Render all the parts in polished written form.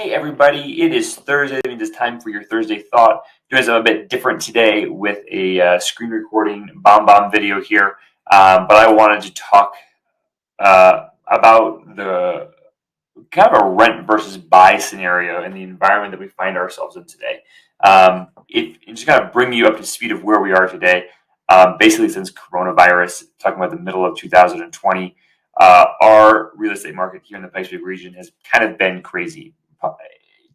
Hey everybody, it is Thursday. It means it's time for your Thursday Thought. Doing something a bit different today with a screen recording bomb video here. But I wanted to talk about the kind of a rent versus buy scenario in the environment that we find ourselves in today. It just kind of bring you up to speed of where we are today. Basically, since coronavirus, talking about the middle of 2020, our real estate market here in the Pikes Peak region has kind of been crazy,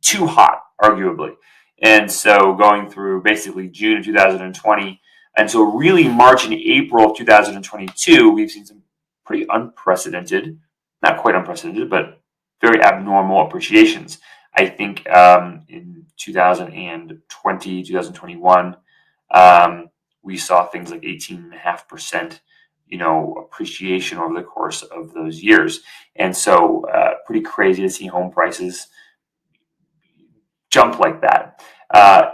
too hot, arguably. And so going through basically June of 2020 until really March and April of 2022, we've seen some pretty unprecedented, not quite unprecedented, but very abnormal appreciations. I think in 2020, 2021, we saw things like 18.5%, appreciation over the course of those years. And so pretty crazy to see home prices jump like that.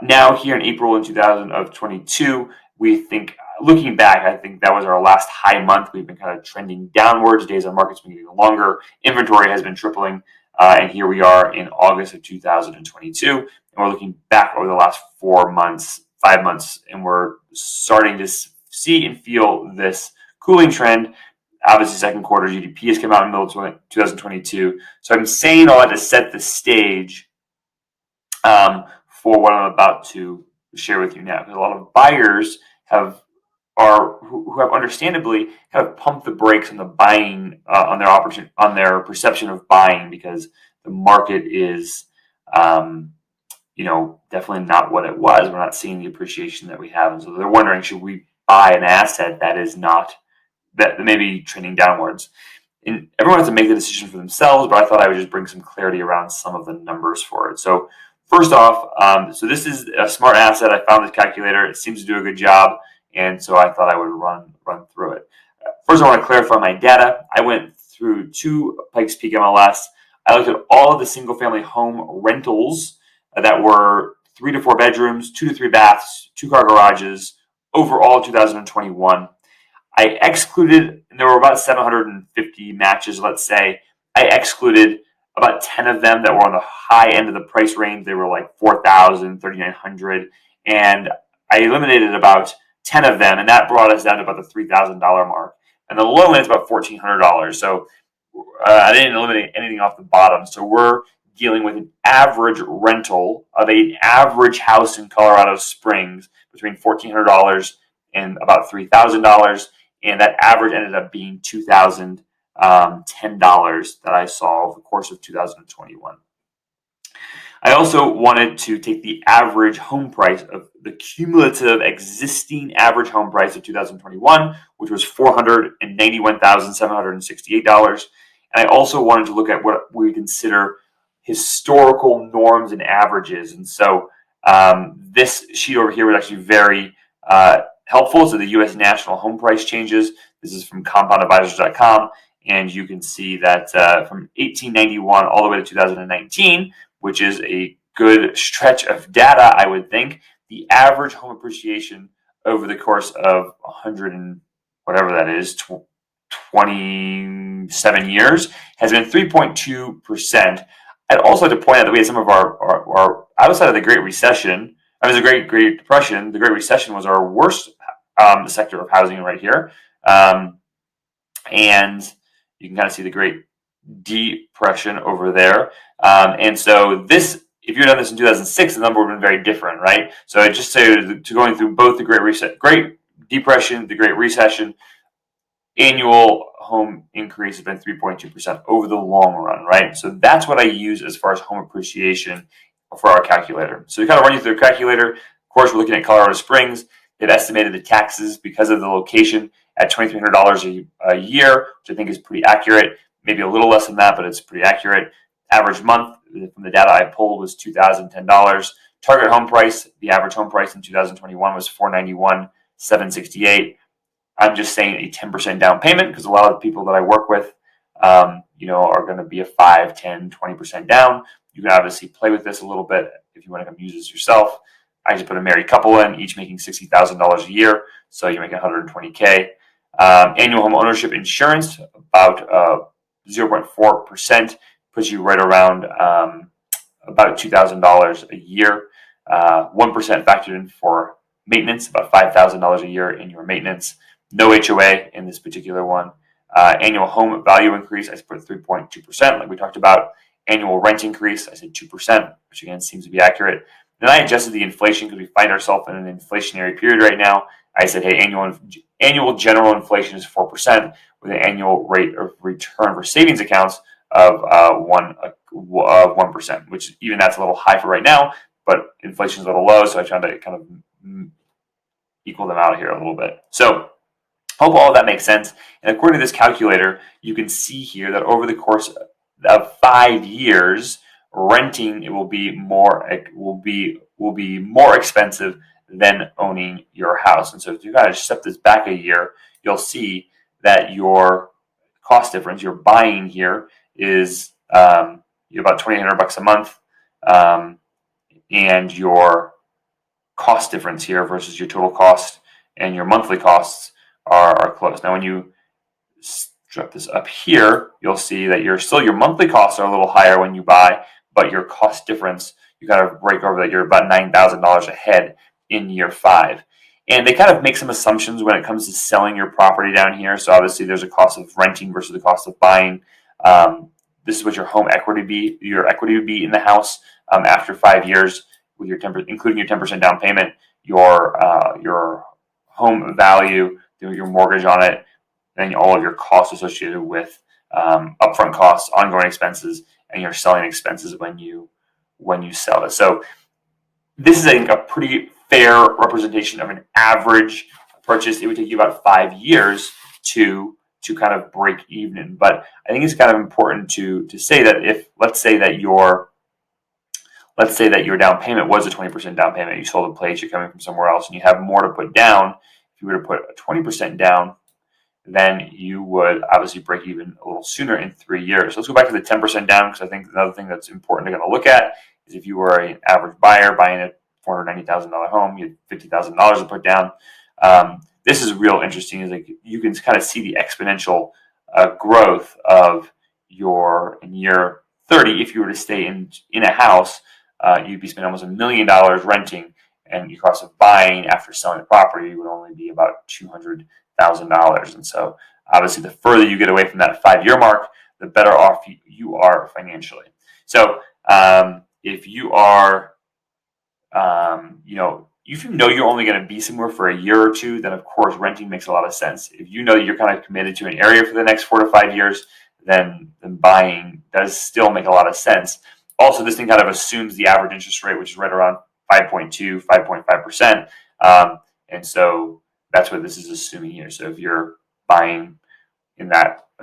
Now here in April in 2022, we think, looking back, I think that was our last high month. We've been kind of trending downwards. Days on market's been getting longer. Inventory has been tripling. And here we are in August of 2022. And we're looking back over the last 5 months, and we're starting to see and feel this cooling trend. Obviously, second quarter GDP has come out in the middle of 2022. So I'm saying all that to set the stage for what I'm about to share with you now. Because a lot of buyers who have understandably kind of pumped the brakes on the buying on their perception of buying, because the market is definitely not what it was. We're not seeing the appreciation that we have, and so they're wondering, should we buy an asset that is not that may be trending downwards? And everyone has to make the decision for themselves, but I thought I would just bring some clarity around some of the numbers for it. So first off, so this is a smart asset. I found this calculator. It seems to do a good job, and so I thought I would run through it. First, I want to clarify my data. I went through 2 Pikes Peak MLS. I looked at all of the single-family home rentals that were 3 to 4 bedrooms, 2 to 3 baths, 2-car garages, overall 2021. I excluded, and there were about 750 matches, let's say. I excluded about 10 of them that were on the high end of the price range. They were like $4,000, $3,900. And I eliminated about 10 of them, and that brought us down to about the $3,000 mark. And the low end is about $1,400. So I didn't eliminate anything off the bottom. So we're dealing with an average rental of an average house in Colorado Springs between $1,400 and about $3,000. And that average ended up being $2,010 that I saw over the course of 2021. I also wanted to take the average home price of the cumulative existing average home price of 2021, which was $491,768. And I also wanted to look at what we consider historical norms and averages. And so this sheet over here was actually very helpful. So the U.S. national home price changes. This is from compoundadvisors.com. And you can see that from 1891 all the way to 2019, which is a good stretch of data, I would think, the average home appreciation over the course of 100 and whatever that is, 27 years, has been 3.2%. I'd also like to point out that we had some of our outside of the Great Recession, I mean, the Great Depression, the Great Recession was our worst sector of housing right here. And you can kind of see the Great Depression over there. And so this, if you had done this in 2006, the number would have been very different, right? So I just say to going through both the Great Depression, the Great Recession, annual home increase has been 3.2% over the long run, right? So that's what I use as far as home appreciation for our calculator. So we kind of run you through a calculator. Of course, we're looking at Colorado Springs. They've estimated the taxes because of the location at $2,300 a year, which I think is pretty accurate. Maybe a little less than that, but it's pretty accurate. Average month from the data I pulled was $2,010. Target home price, the average home price in 2021 was $491,768. I'm just saying a 10% down payment because a lot of the people that I work with, are going to be a 5, 10, 20% down. You can obviously play with this a little bit if you want to come use this yourself. I just put a married couple in, each making $60,000 a year, so you're making $120K. Annual home ownership insurance, about 0.4%, puts you right around about $2,000 a year. 1% factored in for maintenance, about $5,000 a year in your maintenance. No HOA in this particular one. Annual home value increase, I put 3.2%, like we talked about. Annual rent increase, I said 2%, which again seems to be accurate. Then I adjusted the inflation because we find ourselves in an inflationary period right now. I said, hey, annual general inflation is 4% with an annual rate of return for savings accounts of 1%, which even that's a little high for right now, but inflation is a little low, so I tried to kind of equal them out here a little bit. So hope all of that makes sense. And according to this calculator, you can see here that over the course of 5 years, renting will be more expensive than owning your house. And so if you kind of step this back a year, you'll see that your cost difference, your buying here, is about $2,800 a month, and your cost difference here versus your total cost and your monthly costs are close. Now, when you strap this up here, you'll see that your monthly costs are a little higher when you buy, but your cost difference, you kind of break over that you're about $9,000 ahead in year 5. And they kind of make some assumptions when it comes to selling your property down here. So obviously there's a cost of renting versus the cost of buying. This is what your home equity would be in the house after 5 years, with your including your 10% down payment, your home value, your mortgage on it, and all of your costs associated with upfront costs, ongoing expenses, and your selling expenses when you sell it. So this is, I think, a pretty fair representation of an average purchase. It would take you about 5 years to kind of break even. But I think it's kind of important to say that if let's say that your down payment was a 20% down payment, you sold a place, you're coming from somewhere else, and you have more to put down. If you were to put a 20% down, then you would obviously break even a little sooner in 3 years. So let's go back to the 10% down, because I think another thing that's important to kind of look at is if you were an average buyer buying a $490,000 home, you had $50,000 to put down. This is real interesting. Is like you can kind of see the exponential growth of in year 30. If you were to stay in a house, you'd be spending almost $1 million renting, and your cost of buying after selling the property would only be about $200,000. And so obviously the further you get away from that 5-year mark, the better off you are financially. So if you are, if you know you're only going to be somewhere for a year or two, then of course renting makes a lot of sense. If you know you're kind of committed to an area for the next 4 to 5 years, then buying does still make a lot of sense. Also, this thing kind of assumes the average interest rate, which is right around 5.2, 5.5%. And so that's what this is assuming here. So if you're buying in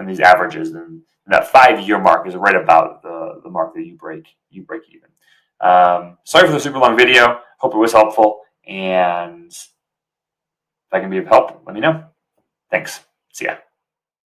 these averages, then that 5-year mark is right about the mark that you break even. Sorry for the super long video. Hope it was helpful. And if I can be of help, let me know. Thanks. See ya.